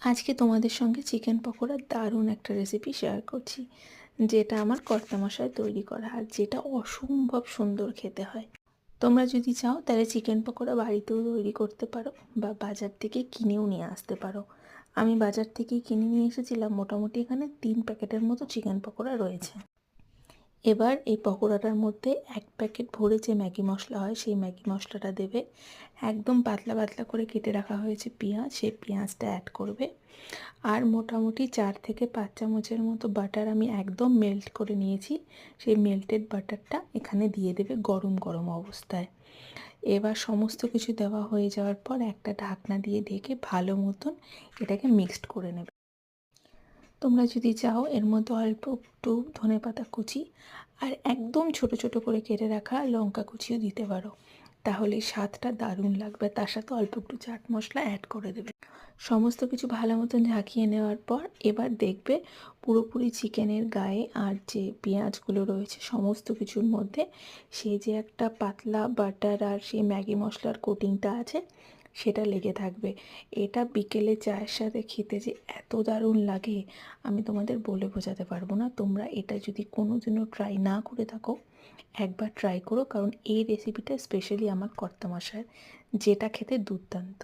আজকে তোমাদের সঙ্গে চিকেন পকোড়ার দারুণ একটা রেসিপি শেয়ার করছি, যেটা আমার কর্তামশায় তৈরি করা আর যেটা অসম্ভব সুন্দর খেতে হয়। তোমরা যদি চাও তাহলে চিকেন পকোড়া বাড়িতেও তৈরি করতে পারো বা বাজার থেকে কিনেও নিয়ে আসতে পারো। আমি বাজার থেকেই কিনে নিয়ে এসেছিলাম। মোটামুটি এখানে 3 প্যাকেটের মতো চিকেন পকোড়া রয়েছে। এবার এই পকোড়াটার মধ্যে 1 প্যাকেট ভরে যে ম্যাগি মশলা হয় সেই ম্যাগি মশলাটা দেবে। একদম পাতলা পাতলা করে কেটে রাখা হয়েছে পেঁয়াজ, সেই পেঁয়াজটা অ্যাড করবে। আর মোটামুটি 4 থেকে 5 চামচের মতো বাটার আমি একদম মেল্ট করে নিয়েছি, সেই মেল্টেড বাটারটা এখানে দিয়ে দেবে গরম গরম অবস্থায়। এবার সমস্ত কিছু দেওয়া হয়ে যাওয়ার পর একটা ঢাকনা দিয়ে ঢেকে ভালো মতন এটাকে মিক্সড করে নেবে। তোমরা যদি চাও এর মধ্যে অল্প একটু ধনেপাতা কুচি আর একদম ছোট ছোট করে কেটে রাখা লঙ্কা কুচিও দিতে পারো, তাহলে স্বাদটা দারুণ লাগবে। তার সাথে অল্প একটু চাট মশলা অ্যাড করে দেবে। সমস্ত কিছু ভালো মতন ঝাঁকিয়ে নেওয়ার পর এবার দেখবে পুরোপুরি চিকেনের গায়ে আর যে পেঁয়াজগুলো রয়েছে সমস্ত কিছুর মধ্যে সেই যে একটা পাতলা বাটার আর সেই ম্যাগি মশলার কোটিংটা আছে সেটা লেগে থাকবে। এটা বিকেলে চায়ের সাথে খেতে যে এত দারুণ লাগে আমি তোমাদের বলে বোঝাতে পারবো না। তোমরা এটা যদি কোনোদিনও ট্রাই না করে থাকো, একবার ট্রাই করো, কারণ এই রেসিপিটা স্পেশালি আমার কর্তামশায়ের, যেটা খেতে দুর্দান্ত।